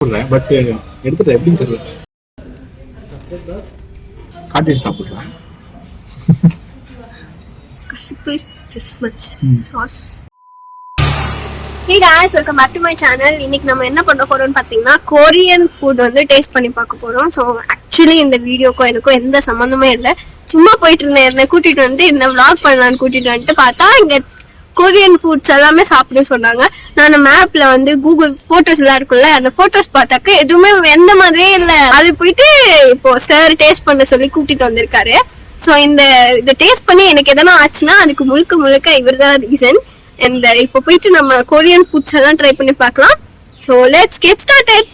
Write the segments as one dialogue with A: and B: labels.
A: But எடுத்துட்டு எப்படின்னு தெரியல. காட்டிட்டு சாப்பிடுறேன்.
B: கசிப்பு this much sauce. Hey guys, welcome back to my channel. இன்னைக்கு நம்ம என்ன பண்ண போறோம்னு பாத்தீங்கன்னா கொரியன் ஃபுட் வந்து டேஸ்ட் பண்ணி பார்க்க போறோம். ஸோ ஆக்சுவலி இந்த வீடியோக்கும் எனக்கும் எந்த சம்மந்தமே இல்லை. சும்மா போயிட்டு இருந்தேன், என்னை கூட்டிட்டு வந்து இந்த vlog பண்ணலான்னு கூட்டிட்டு வந்துட்டு பார்த்தா இங்க கொரியன் ஃபுட்ஸ் எல்லாமே சாப்பிட சொன்னாங்க. நான் மேப்ல வந்து கூகுள் போட்டோஸ் எல்லாம் இருக்குல்ல, அந்த போட்டோஸ் பார்த்தாக்க எதுவுமே எந்த மாதிரியே இல்லை. அது போயிட்டு இப்போ சார் டேஸ்ட் பண்ண சொல்லி கூட்டிட்டு வந்திருக்காரு. ஸோ இந்த டேஸ்ட் பண்ணி எனக்கு எதனா ஆச்சுன்னா அதுக்கு முழுக்க இவர் தான் ரீசன். அண்ட் இப்போ போயிட்டு நம்ம கொரியன் ஃபுட்ஸ் எல்லாம் ட்ரை பண்ணி பார்க்கலாம். So let's get started.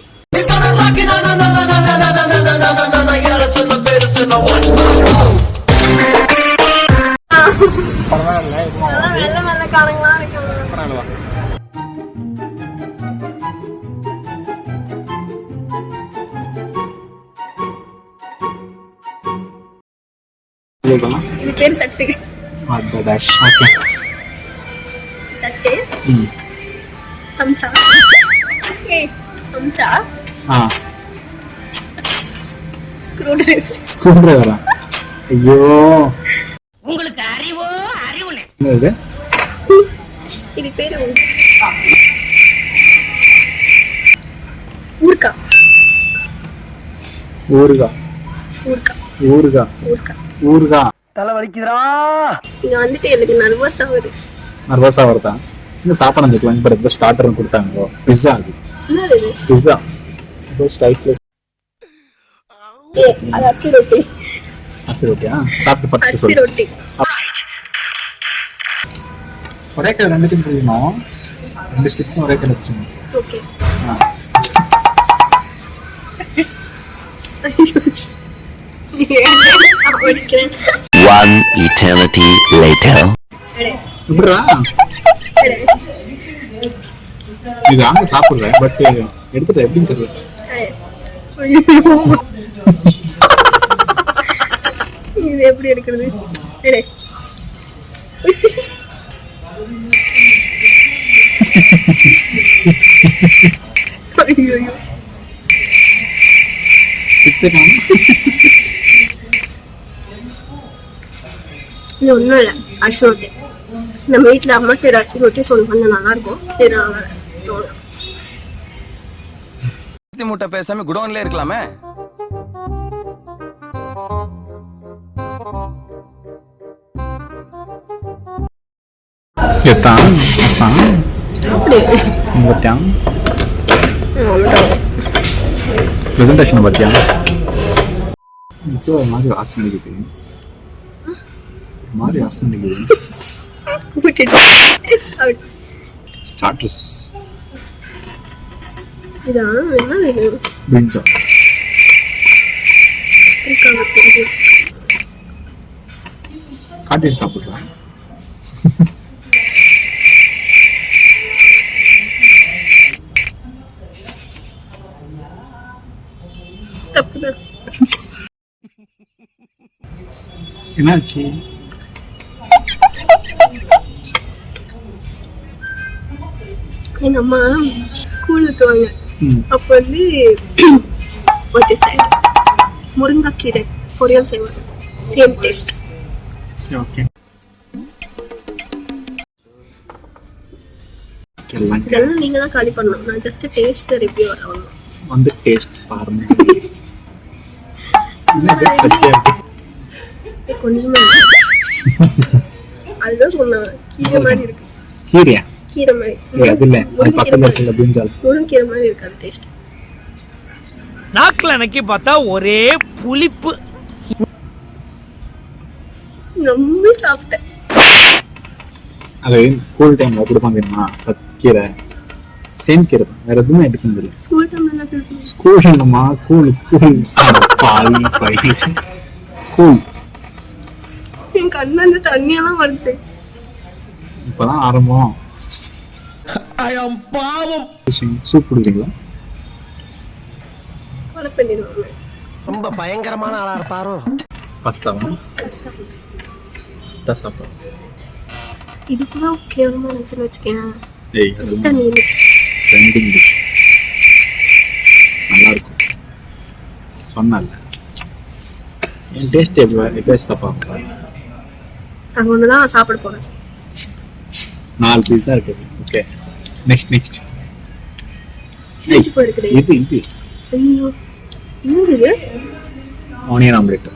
B: இது பேர் தட்டு. தட்டு சம்சா. சம்சா ஸ்க்ரூ
A: டிரைவரா? ஐயோ,
C: உங்களுக்கு அறிவோ அறிவுனே.
A: என்னது
B: இது பேரு? ஊர்கா.
A: ஊர்கா.
B: ஊர்கா.
A: ஊர்கா.
B: ஊர்கா.
A: ஊர்கா.
C: தலை வலிக்குதுடா.
B: இங்க வந்துட்டு எனக்கு நர்வஸா வருது.
A: நர்வஸா வருதா? இந்த சாப்பாடு அந்த கிளம்பி படத்துல ஸ்டார்டர் கொடுத்தாங்க. பிஸா. அது
B: என்னது இது?
A: பிஸா. இது ஸ்லைஸ்லெஸ்.
B: அது அரிசி ரொட்டி.
A: அரிசி ரொட்டியா? சாப்பிட்டு பார்த்து
B: அரிசி
A: சொல்லு.
B: ரொட்டி.
A: ஒரே கலர் ரெண்டு திங் புரியணும். ரெண்டு ஸ்டிக்ஸும் ஒரே கலர் வச்சுக்கணும்.
B: ஓகே.
D: One eternity later.
A: இப்படிடா இது ஆனா சாப்பிடுறேன், பட் எடுத்துட்டு எப்படின்னு தெரியல.
B: இது எப்படி எடுக்கிறது? இது ஒன்றும் இல்லை, அரிசி ரொட்டி. நம்ம வீட்டில் அம்மா செய்கிற அரிசி ரொட்டி சொல்லி கொஞ்சம் நல்லா இருக்கும். இது நல்லா தோணும்.
E: மூட்டை பேசாம குடோன்ல இருக்கலாமே.
A: பிரசன்டேஷன் பார்த்தியா? மாதிரி வாசனை அடிக்குது. மாதிரி வாசனை அடிக்குது. ஸ்டார்டர்ஸ்.
B: இதான் என்ன இது?
A: பிரிஞ்சா. காட்டிட்டு சாப்பிடுறேன்.
B: தப்புதான்.
A: என்னாச்சு?
B: எங்க அம்மா கூழ் ஊற்றுவாங்க. அப்போ வந்து முருங்கைக்கீரை பொரியல் செய்வாங்க. Same taste.
A: ஓகே.
B: இதெல்லாம் நீங்க தான் காலி பண்ணணும். நான் ஜஸ்ட் டேஸ்ட் ரிவ்யூ வரணும்.
A: வந்து டேஸ்ட் பாருங்க.
B: கொஞ்சமா அதுதான் சொன்னாங்க. கீரை மாதிரி இருக்கு.
A: கீரையா?
B: கீரை மாதிரி. முருங்கீரை மாதிரி இருக்கு அது டேஸ்ட்.
C: நாக்குல நக்கி பார்த்தா ஒரே புளிப்பு.
B: ரொம்ப சாப்பிட்டேன்.
A: அது கூல் டைம்ல கொடுப்பாங்க தெரியுமா? கீரை சேம் கீரை தான், வேற எதுவுமே எடுக்க முடியல.
B: ஸ்கூல் டைம்ல என்ன?
A: ஸ்கூல் இல்லம்மா, கூல். கூல் பாவி பாவி கூல்.
B: என் கண்ணு வந்து தண்ணியெல்லாம் வருது.
A: இப்பதான் ஆரம்பம்.
E: பாவம்.
A: சூப் குடிக்கிறீங்களா?
B: கொலை பண்ணிடுவாங்க.
E: ரொம்ப பயங்கரமான ஆளா இருப்பாரோ.
A: பாஸ்தாவா? சாப்பாடு
B: இது கூட கேவலமா இருந்துச்சுன்னு வச்சுக்கேன்.
A: Trending dish. சொன்னல என் டேஸ்ட் எப்படி தப்பா
B: அது ஒண்ணுதான் சாப்பிட போறேன்.
A: 4 பீஸ் தான் இருக்குது. ஓகே நெக்ஸ்ட்
B: மிஞ்சி போயிருக்குது.
A: இது
B: ஐயோ என்னது
A: ஆனியன் ஆம்லெட்,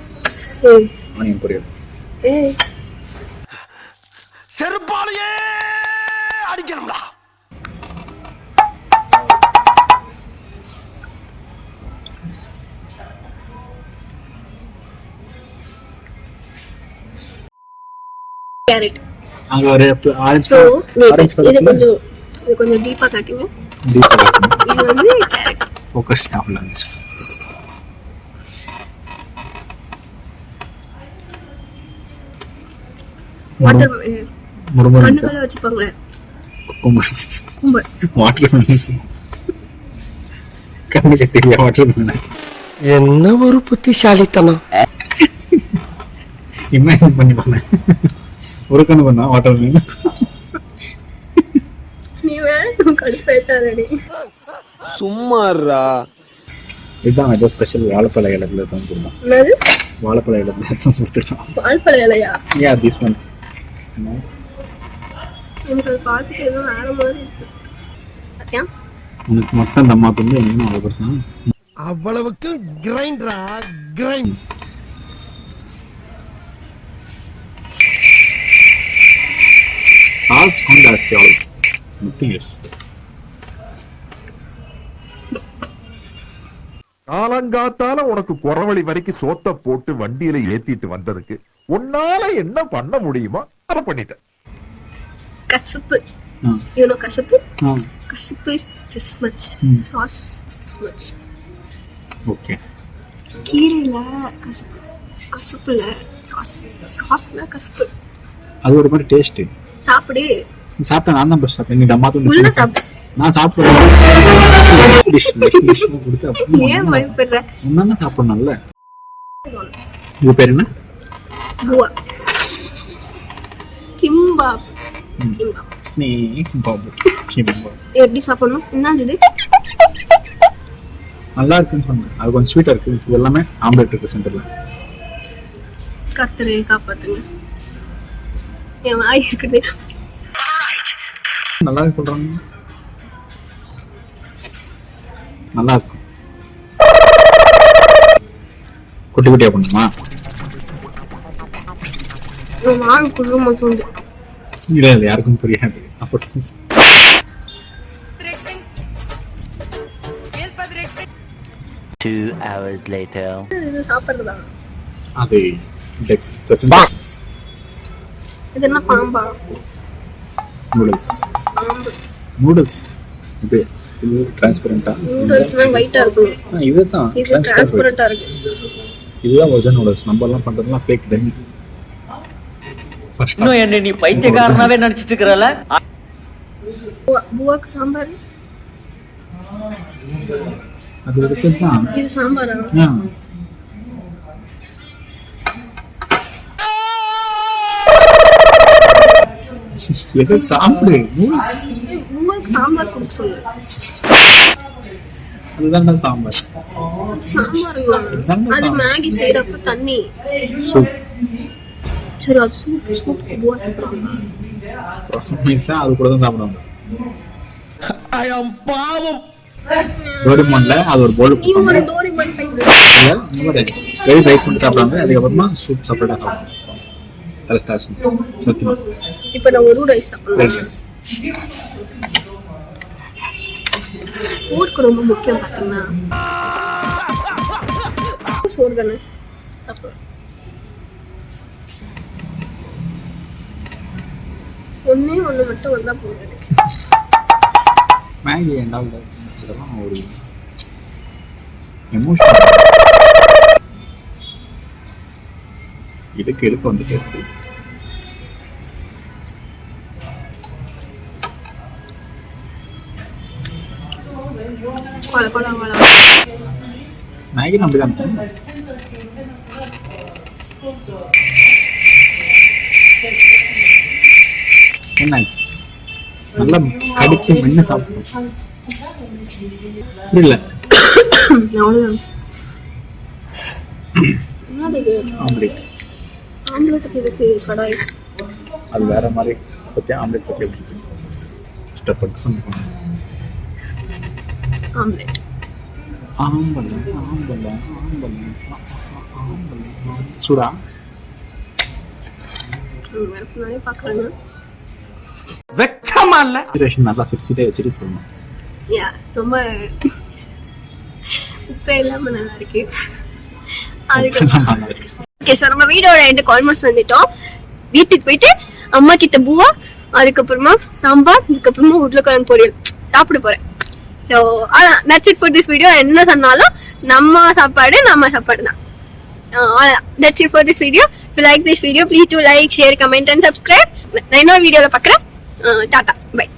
B: ஏய்
A: ஆனியன் பொரியல்.
B: ஏய்
E: செருப்பாலேயே அடிக்கணும்டா.
B: கேரட்.
A: அங்க ஒரு ஆரஞ்சு
B: சோ
A: ஆரஞ்சு
B: இது
A: கலர்ல
B: கொஞ்சம் டீப்பா காட்டுங்க.
A: டீப்பா காட்டுங்க.
B: இது வந்து கேரட்.
A: ஃபோக்கஸ் ஆகல.
B: வாட்டர்
A: முருங்கை
B: கண்ணுக்குள்ள வச்சுப்பாங்களே
A: குக்கும்பர்
B: கும்பர்.
A: வாட்டர் கண்ணுக்கு தெரிய வாட்டர்
E: என்ன ஒரு புத்திசாலித்தனம்.
A: இமேஜின் பண்ணி பண்ணேன். ஒரு கண்ணு பண்ணா வாட்டர்
B: நீ வேற கடுப்பேத்தாதடி.
E: சும்மாறா.
A: இதுதான் ஏதோ ஸ்பெஷல் வாழைப்பழ இலக்கில் தான் கொடுத்தான்.
B: என்னது
A: வாழைப்பழ இலக்கில் தான் கொடுத்துருக்கான்.
B: வாழைப்பழ இலையா?
A: Yeah this one.
B: எனக்கு அது பார்த்துட்டு ஏதோ வேற மாதிரி இருக்கு. பாத்தியா
A: உனக்கு மட்டும் அந்த அம்மா வந்து என்ன அவ்வளோ பெருசா
E: அவ்வளவுக்கு கிரைண்டரா கிரைண்ட்.
A: சாஸ் கொஞ்சம் ஜாஸ்தி ஆகும். Nothing yes.
F: காலங்காத்தால உனக்கு குறவழி வரைக்கும் சோத்த போட்டு வண்டியில ஏத்திட்டு வந்ததுக்கு உன்னால என்ன பண்ண முடியுமோ அதை பண்ணிட்டேன்.
B: கசப்பு. You know கசப்பு? கசப்பு is this much. Sauce is this much.
A: Okay.
B: கீரையில கசப்பு, கசப்புல சாஸ், சாஸ்ல கசப்பு.
A: அது ஒரு மாதிரி டேஸ்ட்.
B: சாப்பிடு.
A: சாப்பிட்டா நான் தான் ஃபர்ஸ்ட் சாப்பிட்டேன். நீ டம்மா தூண்டு
B: உள்ள சாப்பிடு.
A: நான் சாப்பிடுறேன்.
B: ஏன் பயப்படுற?
A: உன்னால சாப்பிடணும்ல. இது பேர் என்ன?
B: புவா. கிம்பாப். கிம்பாப்.
A: ஸ்னேக் பாப். கிம்பாப்.
B: எப்படி சாப்பிடணும்? என்னது இது?
A: நல்லா இருக்குன்னு சொன்னேன். அது கொஞ்சம் ஸ்வீட்டா இருக்கு. இது எல்லாமே ஆம்லெட் இருக்கு சென்டர்ல.
B: கர்த்தரை காப்பாத்துங்க. என் வாய் இருக்குது.
A: நல்லா இருக்கு சொல்றாங்க. நல்லா இருக்கும். குட்டி குட்டியா பண்ணுமா?
B: வாங்க குழும தோண்டு.
A: இல்ல யாருக்கும் புரியாது. அப்படி
D: 2 hours later.
B: இது சாப்பிடுறதா?
A: அது
B: இது என்ன பாம்பா?
A: நூடுல்ஸ்.
B: பாம்பு.
A: நூடுல்ஸ் இது டிரான்ஸ்பரண்டா?
B: நூடுல்ஸ்னா ஒயிட்டா இருக்கும்.
A: இதுதான்
B: இது டிரான்ஸ்பரண்டா இருக்கு.
A: இதுதான் ஒரிஜினல் நூடுல்ஸ். நம்ம எல்லாம் பண்றதெல்லாம் ஃபேக் டெமி.
C: இன்னும் என்ன நீ பைத்தியக்காரனாவே நடிச்சிட்டு இருக்கறல?
B: புவாக்கு சாம்பார்.
A: அது இருக்குதான்.
B: இது சாம்பாரா?
A: எது சாப்பிடு. நூடுல்ஸ்.
B: புவாக்கு சாம்பார் கொடுக்க சொல்லு.
A: அதுதான் சாம்பார்.
B: சாம்பார் அது மேகி செய்யறப்ப தண்ணி.
A: சூப்.
B: சரி அது சூப். சூப் புவா சாப்பிடுவாங்க.
A: அது கூட தான் சாப்பிடுவாங்க.
E: ஐ அம் பாவம்.
A: டோரிமான்ல அது ஒரு போல்
B: நீ ஒரு டோரிமான் பையன்.
A: இல்ல நம்ம வெரி ரைஸ் பண்ணி சாப்பிடுவாங்க. அதுக்கப்புறமா சூப் செப்பரேட்டா சாப்பிடுவாங்க. கரெக்டாக சத்தியமா.
B: இப்போ நான் ஒரு ரைஸ் சாப்பிடுவேன். ஊருக்கு ரொம்ப முக்கியம் பார்த்தீங்கன்னா சோறு தானே சாப்பிடுவேன். ஒண்ணு மட்டும் வந்தா போகுது.
A: மேகி என்ன இதெல்லாம் ஒரு எமோஷன். இடுக்க வந்துட்டு இருக்கு. மேகி அப்படிதான் என்னாச்சு? நல்லா கடிச்சு மென்னு சாப்பிடும். புரியல.
B: என்னது இது?
A: ஆம்லேட்.
B: ஆம்லெட்டுக்கு இதுக்கு கடாய்.
A: அது வேற மாதிரி பற்றி ஆம்லேட் பற்றி எப்படி ஸ்டெப் பண்ணி
B: ஆம்லெட்.
A: ஆம்பலை ஆம்பலை ஆம்பலை ஆம்பலை சூடா
B: பாக்குறாங்க.
E: வெக்கமா இல்ல?
A: நல்லா சிரிச்சுட்டே வச்சுட்டு சொல்லணும்.
B: ரொம்ப உப்பே இல்லாம நல்லா இருக்கு. அதுக்கு ஓகே சார், நம்ம வீடியோட எண்டுக்கு ஆல்மோஸ்ட் வந்துட்டோம். வீட்டுக்கு போயிட்டு அம்மா கிட்ட பூவா, அதுக்கப்புறமா சாம்பார், அதுக்கப்புறமா உருளைக்கிழங்கு பொரியல் சாப்பிட போறேன். So that's it for this video. என்ன சொன்னாலும் நம்ம சாப்பாடு தான். That's it for this video. If you like this video, please do like, share, comment and subscribe. நான் இன்னொரு வீடியோல பார்க்குறேன். டாடா, பை.